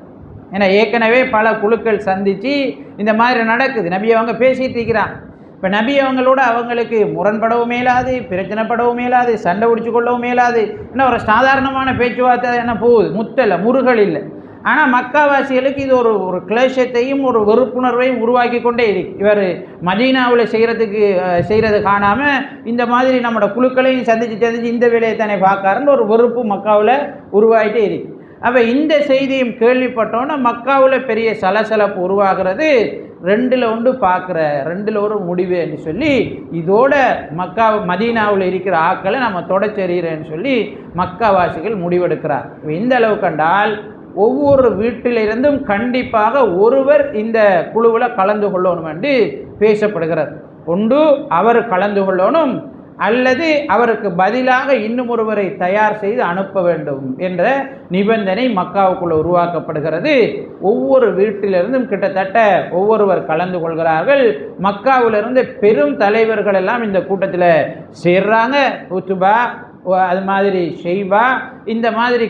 ஏன்னா ஏற்கனவே பல குழுக்கள் சந்தித்து இந்த மாதிரி நடக்குது. நபி அவங்க பேசிகிட்டு இருக்கிறான். இப்போ நபி அவங்களோட அவங்களுக்கு முரண்படவும் மேலாது, பிரச்சனைப்படவும் மேலாது, சண்டை பிடிச்சி கொள்ளவும் மேலாது. ஏன்னா ஒரு சாதாரணமான பேச்சுவார்த்தை என்ன போகுது, முத்தலை முருகல் இல்லை. ஆனால் மக்காவாசிகளுக்கு இது ஒரு கிளேஷத்தையும் ஒரு வெறுப்புணர்வையும் உருவாக்கி கொண்டே இருக்கு. இவர் மதீனாவில் செய்கிறது காணாமல் இந்த மாதிரி நம்மளோட குழுக்களையும் சந்தித்து இந்த வேலையை தானே பார்க்காருன்னு ஒரு வெறுப்பு மக்காவில் உருவாகிட்டே இருக்கு. அப்போ இந்த செய்தியும் கேள்விப்பட்டோன்னா மக்காவில் பெரிய சலசலப்பு உருவாகிறது. ரெண்டில் ஒன்று பார்க்குற, ரெண்டில் ஒரு முடிவு என்று சொல்லி இதோட மதீனாவில் இருக்கிற ஆக்களை நம்ம தொடச்செறிகிறேன்னு சொல்லி மக்காவாசிகள் முடிவெடுக்கிறார். இந்த அளவு கண்டால் ஒவ்வொரு வீட்டிலிருந்தும் கண்டிப்பாக ஒருவர் இந்த குழுவில் கலந்து கொள்ளணும் என்று பேசப்படுகிறது. ஒன்று அவர் கலந்து கொள்ளணும், அல்லது அவருக்கு பதிலாக இன்னும் ஒருவரை தயார் செய்து அனுப்ப வேண்டும் என்ற நிபந்தனை மக்காவுக்குள்ள உருவாக்கப்படுகிறது. ஒவ்வொரு வீட்டிலிருந்தும் கிட்டத்தட்ட ஒவ்வொருவர் கலந்து கொள்கிறார்கள். மக்காவிலிருந்து பெரும் தலைவர்கள் எல்லாம் இந்த கூட்டத்தில் சேர்றாங்க. உத்துபா, அது மாதிரி ஷெய்பா, இந்த மாதிரி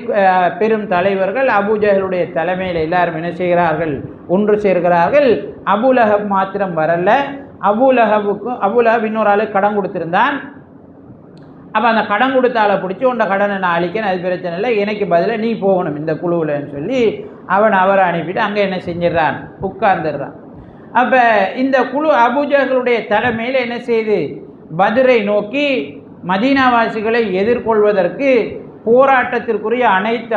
பெரும் தலைவர்கள் அபூஜஹலுடைய தலைமையில் எல்லாரும் என்ன செய்கிறார்கள், ஒன்று சேர்கிறார்கள். அபூலஹப் மாத்திரம் வரல. அபூலஹப் இன்னொரு ஆளு கடன் கொடுத்திருந்தான். அப்போ அந்த கடன் கொடுத்த ஆளை பிடிச்சி உண்ட கடனை நான் அழிக்கணும், அது பிரச்சனை இல்லை, எனக்கு பதிலாக நீ போகணும் இந்த குழுவில்னு சொல்லி அவரை அனுப்பிட்டு அங்கே என்ன செஞ்சிடறான், உட்கார்ந்துடுறான். அப்போ இந்த குழு அபூஜஹலுடைய தலைமையில் என்ன செய்து பத்ரை நோக்கி மதீனாவாசிகளை எதிர்கொள்வதற்கு போராட்டத்திற்குரிய அனைத்து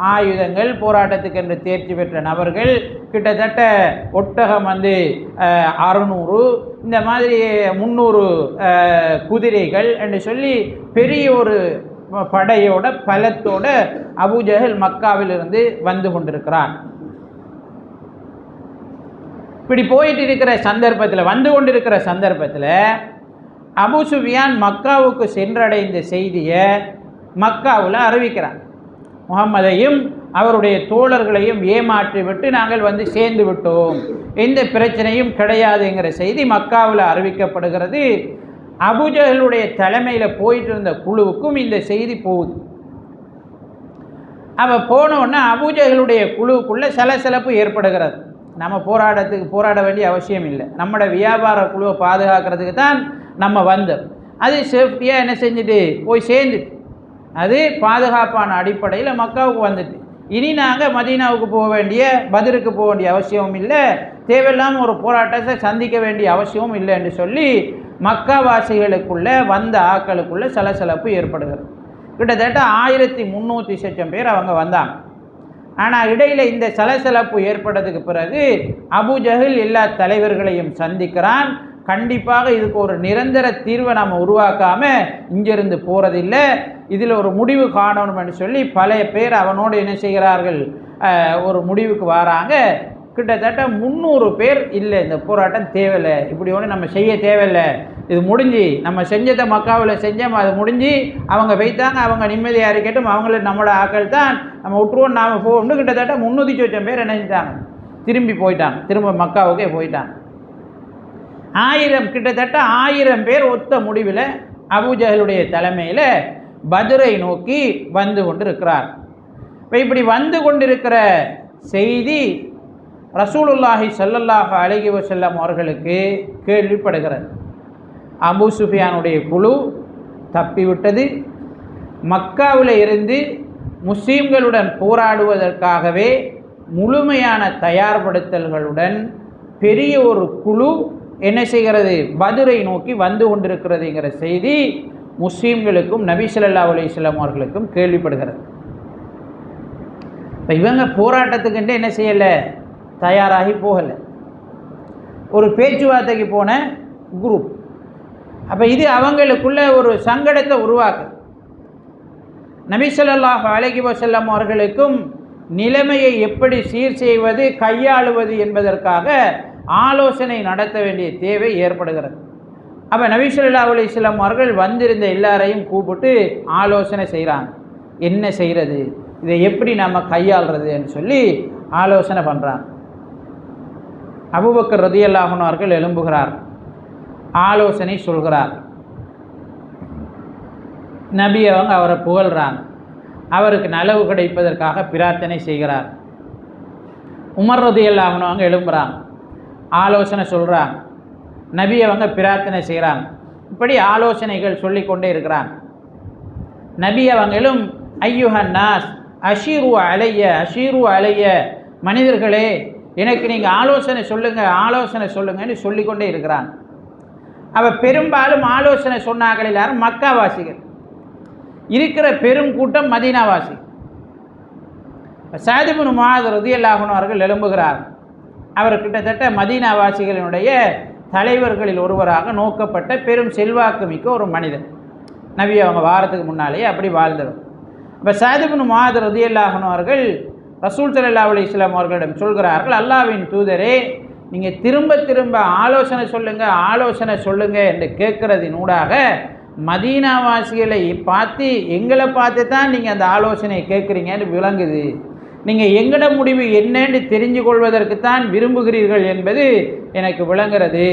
ஆயுதங்கள் போராட்டத்துக்கு என்று தேர்ச்சி பெற்ற நபர்கள் கிட்டத்தட்ட ஒட்டகம் 600, இந்த மாதிரி 300 குதிரைகள் என்று சொல்லி பெரிய ஒரு படையோட பலத்தோட அபூஜஹல் மக்காவிலிருந்து வந்து கொண்டிருக்கிறான். இப்படி போயிட்டு இருக்கிற சந்தர்ப்பத்தில், வந்து கொண்டிருக்கிற சந்தர்ப்பத்தில் அபூ சுஃபியான் மக்காவுக்கு சென்றடைந்த செய்தியை மக்காவில் அறிவிக்கிறான். முகம்மதையும் அவருடைய தோழர்களையும் ஏமாற்றி விட்டு நாங்கள் வந்து சேர்ந்து விட்டோம், எந்த பிரச்சனையும் கிடையாதுங்கிற செய்தி மக்காவில் அறிவிக்கப்படுகிறது. அபூஜஹலுடைய தலைமையில் போயிட்டு இருந்த குழுவுக்கும் இந்த செய்தி போகுது. அப்போ போனோன்னா அபூஜஹலுடைய குழுவுக்குள்ளே சலசலப்பு ஏற்படுகிறது. நம்ம போராட வேண்டிய அவசியம் இல்லை, நம்மளோட வியாபார குழுவை பாதுகாக்கிறதுக்கு தான் நம்ம வந்தோம். அது சேஃப்டியாக என்ன செஞ்சுட்டு போய் சேர்ந்துட்டு, அது பாதுகாப்பான அடிப்படையில் மக்காவுக்கு வந்துட்டு, இனி நாங்கள் மதீனாவுக்கு போக வேண்டிய, பத்ருக்கு போக வேண்டிய அவசியமும் இல்லை, தேவையில்லாமல் ஒரு போராட்டத்தை சந்திக்க வேண்டிய அவசியமும் இல்லை என்று சொல்லி மக்காவாசிகளுக்குள்ளே வந்த ஆக்களுக்குள்ளே சலசலப்பு ஏற்படுகிறது. கிட்டத்தட்ட 1300 லட்சம் பேர் அவங்க வந்தாங்க. ஆனால் இடையில் இந்த சலசலப்பு ஏற்பட்டதுக்கு பிறகு அபூஜஹல் எல்லா தலைவர்களையும் சந்திக்கிறான். கண்டிப்பாக இதுக்கு ஒரு நிரந்தர தீர்வை நம்ம உருவாக்காமல் இங்கிருந்து போகிறதில்லை, இதில் ஒரு முடிவு காணணும்னு சொல்லி பல பேர் அவனோடு என்ன செய்கிறார்கள், ஒரு முடிவுக்கு வராங்க. கிட்டத்தட்ட 300 பேர் இல்லை, இந்த போராட்டம் தேவையில்லை, இப்படி ஒன்று நம்ம செய்ய தேவையில்லை, இது முடிஞ்சு நம்ம செஞ்சதை மக்காவில் செஞ்சோம், அது முடிஞ்சு அவங்க வைத்தாங்க, அவங்க நிம்மதியாக இருக்கட்டும், அவங்கள நம்மளோட ஆக்கள் தான், நம்ம விட்டுருவோம், நாம் போகணும்னு கிட்டத்தட்ட 300 லட்சம் பேர் என்ன செஞ்சாங்க, திரும்பி போயிட்டாங்க, திரும்ப மக்காவுக்கே போயிட்டாங்க. கிட்டத்தட்ட 1000 பேர் ஒத்த முடிவில் அபூஜஹலுடைய தலைமையில் பத்ரை நோக்கி வந்து கொண்டிருக்கிறார். இப்போ இப்படி வந்து கொண்டிருக்கிற செய்தி ரசூலுல்லாஹி ஸல்லல்லாஹு அலைஹி வஸல்லம் அவர்களுக்கு கேள்விப்படுகிறது. அபூ சுஃபியானுடைய குழு தப்பிவிட்டது, மக்காவில் இருந்து முஸ்லீம்களுடன் போராடுவதற்காகவே முழுமையான தயார்படுத்தல்களுடன் பெரிய ஒரு குழு என்ன செய்கிறது, பத்ரை நோக்கி வந்து கொண்டிருக்கிறதுங்கிற செய்தி முஸ்லீம்களுக்கும் நபி ஸல்லல்லாஹு அலைஹி வஸல்லம் அவர்களுக்கும் கேள்விப்படுகிறது. இப்போ இவங்க போராட்டத்துக்குன்ட்டு என்ன செய்யலை, தயாராகி போகலை, ஒரு பேச்சுவார்த்தைக்கு போன குரூப். அப்போ இது அவங்களுக்குள்ள ஒரு சங்கடத்தை உருவாக்கு. நபி ஸல்லல்லாஹு அலைஹி வஸல்லம் அவர்களுக்கும் நிலைமையை எப்படி சீர் செய்வது, கையாளுவது என்பதற்காக ஆலோசனை நடத்த வேண்டிய தேவை ஏற்படுகிறது. அப்போ நபி ஸல்லல்லாஹு அலைஹி வஸல்லம் அவர்கள் வந்திருந்த எல்லாரையும் கூப்பிட்டு ஆலோசனை செய்கிறாங்க. என்ன செய்கிறது, இதை எப்படி நம்ம கையாளுறதுன்னு சொல்லி ஆலோசனை பண்ணுறாங்க. அபூபக்கர் ரலியல்லாஹு அன்ஹு அவர்கள் எழும்புகிறார், ஆலோசனை சொல்கிறார். நபி அவங்க அவரை புகழ்கிறாங்க, அவருக்கு நலவு கிடைப்பதற்காக பிரார்த்தனை செய்கிறார். உமர் ரலியல்லாஹு அன்ஹு அவங்க எழும்புகிறாங்க, ஆலோசனை சொல்கிறாங்க, நபி அவங்க பிரார்த்தனை செய்கிறாங்க. இப்படி ஆலோசனைகள் சொல்லிக்கொண்டே இருக்கிறாங்க. நபி அவங்களும் ஐயுஹன் நாஸ் அஷீரு அலைய, மனிதர்களே எனக்கு நீங்கள் ஆலோசனை சொல்லுங்கன்னு சொல்லிக்கொண்டே இருக்கிறாங்க. அவள் பெரும்பாலும் ஆலோசனை சொன்னார்கள் எல்லாரும் மக்காவாசிகள், இருக்கிற பெரும் கூட்டம் மதீனாவாசி. சஅத் இப்னு முஆத் ரலியல்லாஹு அன்ஹு அவர்கள் எழும்புகிறார். அவர் கிட்டத்தட்ட மதீனாவாசிகளினுடைய தலைவர்களில் ஒருவராக நோக்கப்பட்ட பெரும் செல்வாக்கு மிக்க ஒரு மனிதர். நபி அவங்க வாரத்துக்கு முன்னாலேயே அப்படி வாழ்ந்தவர். இப்போ சஅத் இப்னு முஆத் ரலியல்லாஹு அன்ஹு அவர்கள் ரசூல் ஸல்லல்லாஹு அலைஹி வஸல்லம் அவர்களிடம் சொல்கிறார்கள், அல்லாஹ்வின் தூதரே, நீங்கள் திரும்ப திரும்ப ஆலோசனை சொல்லுங்க என்று கேட்கறதினூடாக மதீனாவாசிகளை பார்த்து எங்களை பார்த்து தான் நீங்கள் அந்த ஆலோசனையை கேட்குறீங்கன்னு விளங்குது. நீங்கள் எங்கட முடிவு என்னன்னு தெரிஞ்சு கொள்வதற்குத்தான் விரும்புகிறீர்கள் என்பது எனக்கு விளங்குகிறது.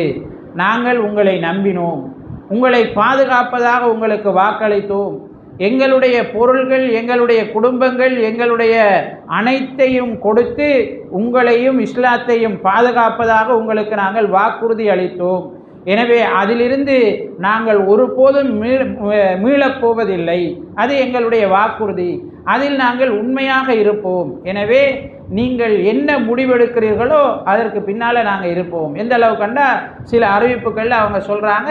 நாங்கள் உங்களை நம்பினோம், உங்களை பாதுகாப்பதாக உங்களுக்கு வாக்களித்தோம். எங்களுடைய பொருள்கள், எங்களுடைய குடும்பங்கள், எங்களுடைய அனைத்தையும் கொடுத்து உங்களையும் இஸ்லாத்தையும் பாதுகாப்பதாக உங்களுக்கு நாங்கள் வாக்குறுதி அளித்தோம். எனவே அதிலிருந்து நாங்கள் ஒருபோதும் மீளப்போவதில்லை. அது எங்களுடைய வாக்குறுதி, அதில் நாங்கள் உண்மையாக இருப்போம். எனவே நீங்கள் என்ன முடிவெடுக்கிறீர்களோ அதற்கு பின்னால் நாங்கள் இருப்போம். எந்த அளவு கண்டா சில அறிவிப்புகளில் அவங்க சொல்கிறாங்க,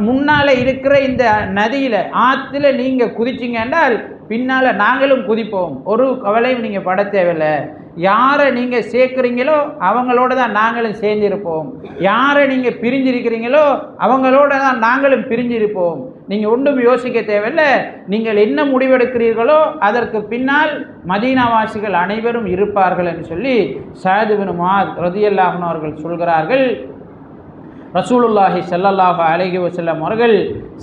முன்னால் இருக்கிற இந்த நதியில் ஆற்றுல நீங்கள் குதிச்சிங்க என்றால் பின்னால் நாங்களும் குதிப்போம், ஒரு கவலையும் நீங்கள் பட தேவையில்லை. யாரை நீங்கள் சேர்க்குறீங்களோ அவங்களோட தான் நாங்களும் சேர்ந்திருப்போம், யாரை நீங்கள் பிரிஞ்சிருக்கிறீங்களோ அவங்களோட தான் நாங்களும் பிரிஞ்சிருப்போம். நீங்கள் ஒன்றும் யோசிக்க தேவையில்லை, நீங்கள் என்ன முடிவெடுக்கிறீர்களோ அதற்கு பின்னால் மதீனாவாசிகள் அனைவரும் இருப்பார்கள் என்று சொல்லி சஅத் இப்னு முஆத் ரலியல்லாஹு அன்ஹு அவர்கள் சொல்கிறார்கள். ரசூலுல்லாஹி ஸல்லல்லாஹு அலைஹி வஸல்லம் அவர்கள்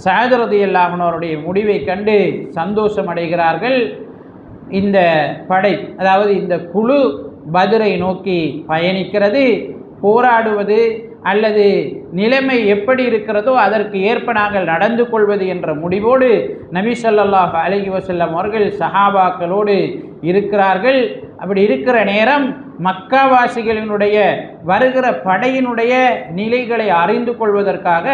சஅத் ரலியல்லாஹு அன்ஹு அவருடைய முடிவை கண்டு சந்தோஷம் அடைகிறார்கள். இந்த படை, அதாவது இந்த குழு பத்ரை நோக்கி பயணிக்கிறது, போராடுவது அல்லது நிலைமை எப்படி இருக்கிறதோ அதற்கு ஏற்ப நாங்கள் நடந்து கொள்வது என்ற முடிவோடு நபி ஸல்லல்லாஹு அலைஹி வஸல்லம் அவர்கள் சஹாபாக்களோடு இருக்கிறார்கள். அப்படி இருக்கிற நேரம் மக்காவாசிகளினுடைய வருகிற படையினுடைய நிலைகளை அறிந்து கொள்வதற்காக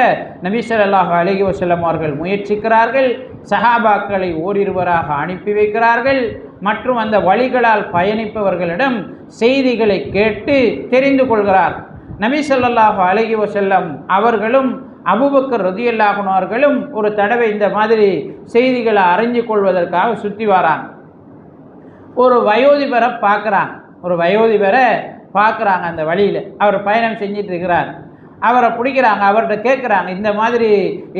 நபி ஸல்லல்லாஹு அலைஹி வஸல்லம் அவர்கள் முயற்சிக்கிறார்கள். சஹாபாக்களை ஓரிருவராக அனுப்பி வைக்கிறார்கள். மற்றும் அந்த வழிகளால் பயணிப்பவர்களிடம் செய்திகளை கேட்டு தெரிந்து கொள்கிறார். நபி ஸல்லல்லாஹு அலைஹி வஸல்லம் அவர்களும் அபூபக்கர் ரலியல்லாஹு அன்ஹு அவர்களும் ஒரு தடவை இந்த மாதிரி செய்திகளை அறிஞ்சு கொள்வதற்காக சுற்றி வராங்க. ஒரு வயோதிபரை பார்க்குறாங்க அந்த வழியில். அவர் பயணம் செஞ்சிட்டு இருக்கிறார். அவரை பிடிக்கிறாங்க, அவர்கிட்ட கேட்குறாங்க, இந்த மாதிரி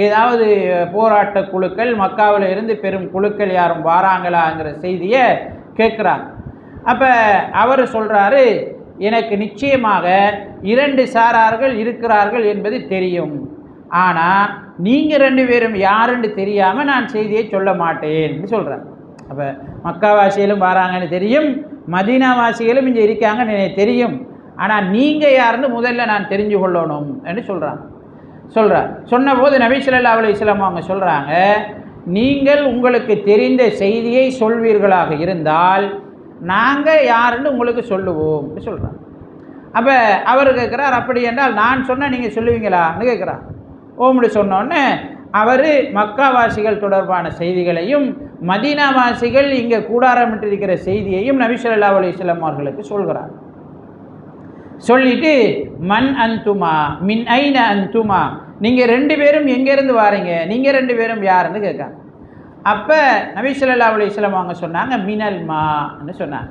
ஏதாவது போராட்ட குழுக்கள் மக்காவில் இருந்து பெரும் குழுக்கள் யாரும் வாராங்களாங்கிற செய்தியை கேட்குறாங்க. அப்போ அவர் சொல்கிறாரு, எனக்கு நிச்சயமாக 2 சாரார்கள் இருக்கிறார்கள் என்பது தெரியும், ஆனால் நீங்கள் 2 பேரும் யாருன்னு தெரியாமல் நான் செய்தியை சொல்ல மாட்டேன்னு சொல்கிறேன். அப்போ மக்காவாசிகளும் வராங்கன்னு தெரியும், மதீனாவாசிகளும் இங்கே இருக்காங்கன்னு எனக்கு தெரியும், ஆனால் நீங்கள் யாருன்னு முதல்ல நான் தெரிஞ்சு கொள்ளணும் என்று சொல்கிறார். சொன்னபோது நபி ஸல்லல்லாஹு அலைஹி வஸல்லம் அவங்க சொல்கிறாங்க, நீங்கள் உங்களுக்கு தெரிந்த செய்தியை சொல்வீர்களாக இருந்தால் நாங்கள் யாருன்னு உங்களுக்கு சொல்லுவோம்னு சொல்கிறாங்க. அப்போ அவர் கேட்குறார், அப்படி என்றால் நான் சொன்னால் நீங்கள் சொல்லுவீங்களான்னு கேட்குறார். ஓம்னு சொன்னோன்னே அவர் மக்காவாசிகள் தொடர்பான செய்திகளையும் மதீனாவாசிகள் இங்கே கூடாரமிட்டிருக்கிற செய்தியையும் நபி ஸல்லல்லாஹு அலைஹி வஸல்லம் அவர்களுக்கு சொல்கிறார். சொல்லிட்டு மன் அந்துமா மின் ஐன அந்துமா, நீங்கள் 2 பேரும் எங்கேருந்து வாரீங்க, நீங்கள் 2 பேரும் யாருன்னு கேட்காங்க. அப்போ நபி ஸல்லல்லாஹு அலைஹி வஸல்லம் அவங்க சொன்னாங்க, மினல் மான்னு சொன்னாங்க,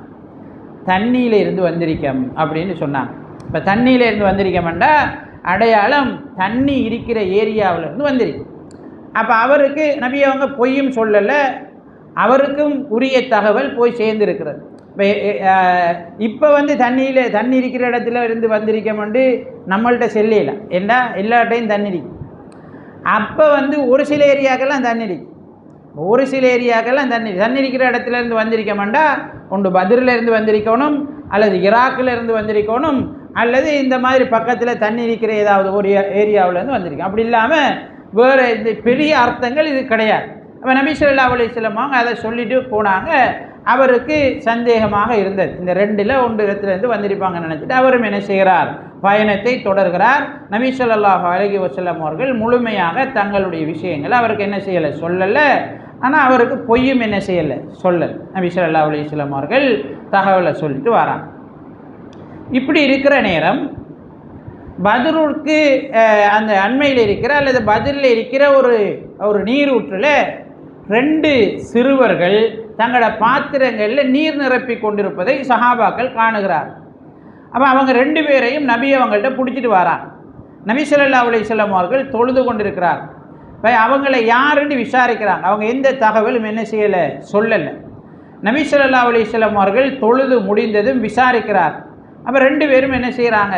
தண்ணியில் இருந்து வந்திருக்கோம் அப்படின்னு சொன்னாங்க. இப்போ தண்ணியில் இருந்து வந்திருக்கோம்னா அடையாளம் தண்ணி இருக்கிற ஏரியாவில் இருந்து வந்திருக்கு. அப்போ அவருக்கு நபி அவங்க பொய்யும் சொல்லலை, அவருக்கும் உரிய தகவல் போய் சேர்ந்துருக்கிறது. இப்போ வந்து தண்ணி இருக்கிற இடத்துல இருந்து வந்திருக்கோம்ண்டு நம்மள்கிட்ட செல்லையில் ஏன்னா எல்லா டைம் தண்ணி இருக்கும். அப்போ வந்து ஒரு சில ஏரியாக்கெல்லாம் தண்ணி இருக்கும். ஒரு சில ஏரியாக்கெல்லாம் தண்ணி இருக்கிற இடத்துல இருந்து வந்திருக்கோம்டா ஒன்று பதிரில் இருந்து வந்திருக்கணும், அல்லது ஈராக்கில் இருந்து வந்திருக்கணும், அல்லது இந்த மாதிரி பக்கத்தில் தண்ணி இருக்கிற ஏதாவது ஒரு ஏரியாவிலேருந்து வந்திருக்கோம். அப்படி இல்லாமல் வேறு இந்த பெரிய அர்த்தங்கள் இது கிடையாது. அப்போ நபி ஸல்லல்லாஹு அலைஹி வஸல்லம் அவங்க அதை சொல்லிட்டு போனாங்க. அவருக்கு சந்தேகமாக இருந்தது, இந்த ரெண்டில் ஒன்று இடத்துலேருந்து வந்திருப்பாங்கன்னு நினச்சிட்டு அவரும் என்ன செய்கிறார், பயணத்தை தொடர்கிறார். நபி ஸல்லல்லாஹு அலைஹி வஸல்லம் அவர்கள் முழுமையாக தங்களுடைய விஷயங்களை அவருக்கு என்ன செய்யலை, சொல்லலை. ஆனால் அவருக்கு பொய்யும் என்ன செய்யலை, சொல்லலை. நபி ஸல்லல்லாஹு அலைஹி வஸல்லம் அவர்கள் தகவலை சொல்லிட்டு வராங்க. இப்படி இருக்கிற நேரம் பத்ருக்கு அந்த அண்மையில் இருக்கிற அல்லது பதிலில் இருக்கிற ஒரு நீரூற்றில் 2 சிறுவர்கள் தங்களோட பாத்திரங்களில் நீர் நிரப்பி கொண்டிருப்பதை சஹாபாக்கள் காணுகிறார். அப்போ அவங்க 2 பேரையும் நபி அவங்கள்ட்ட பிடிச்சிட்டு வராங்க. நபி ஸல்லல்லாஹு அலைஹி வஸல்லம் அவர்கள் தொழுது கொண்டிருக்கிறார். இப்போ அவங்கள யாருன்னு விசாரிக்கிறாங்க. அவங்க எந்த தகவலும் என்ன செய்யலை, சொல்லலை. நபி ஸல்லல்லாஹு அலைஹி வஸல்லம் அவர்கள் தொழுது முடிந்ததும் விசாரிக்கிறார். அப்போ 2 பேரும் என்ன செய்கிறாங்க,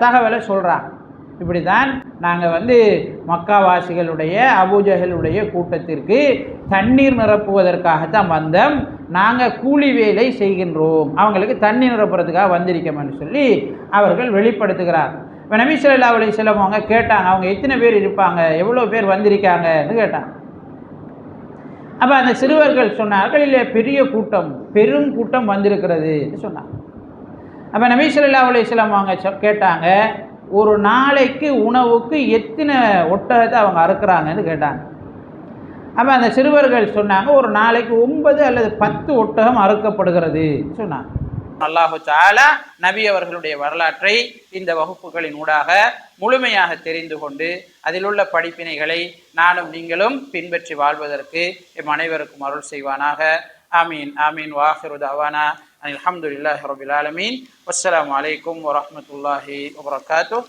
தகவலை சொல்கிறாங்க. இப்படி தான் நாங்கள் வந்து மக்காவாசிகளுடைய அபூஜஹலுடைய கூட்டத்திற்கு தண்ணீர் நிரப்புவதற்காகத்தான் வந்தோம், நாங்கள் கூலி வேலை செய்கின்றோம், அவங்களுக்கு தண்ணீர் நிரப்புறதுக்காக வந்திருக்கோம்னு சொல்லி அவர்கள் வெளிப்படுத்துகிறார். இப்போ நபி ஸல்லல்லாஹு அலைஹி வஸல்லம் அவங்க கேட்டாங்க, அவங்க எத்தனை பேர் இருப்பாங்க, எவ்வளோ பேர் வந்திருக்காங்கன்னு கேட்டாங்க. அப்போ அந்த சிறுவர்கள் சொன்னார்கள், இல்லை பெரிய கூட்டம், பெரும் கூட்டம் வந்திருக்கிறதுன்னு சொன்னாங்க. அப்போ நபி ஸல்லல்லாஹு அலைஹி வஸல்லம் அவங்க கேட்டாங்க, ஒரு நாளைக்கு உணவுக்கு எத்தனை ஒட்டகத்தை அவங்க அறுக்கிறாங்கன்னு கேட்டாங்க. அப்போ அந்த சிறுவர்கள் சொன்னாங்க, ஒரு நாளைக்கு 9 அல்லது 10 ஒட்டகம் அறுக்கப்படுகிறது சொன்னாங்க. அல்லாஹு தஆலா நபி அவர்களுடைய வரலாற்றை இந்த வகுப்புகளின் ஊடாக முழுமையாக தெரிந்து கொண்டு அதில் உள்ள படிப்பினைகளை நானும் நீங்களும் பின்பற்றி வாழ்வதற்கு எம் அனைவருக்கும் அருள் செய்வானாக. ஆமீன் ஆமீன். வாஹிரு தஅவானா அல்ஹம்துலில்லாஹி ரப்பில் ஆலமீன். வஸ்ஸலாமு அலைக்கும் வரஹ்மத்துல்லாஹி வபரகாத்துஹு.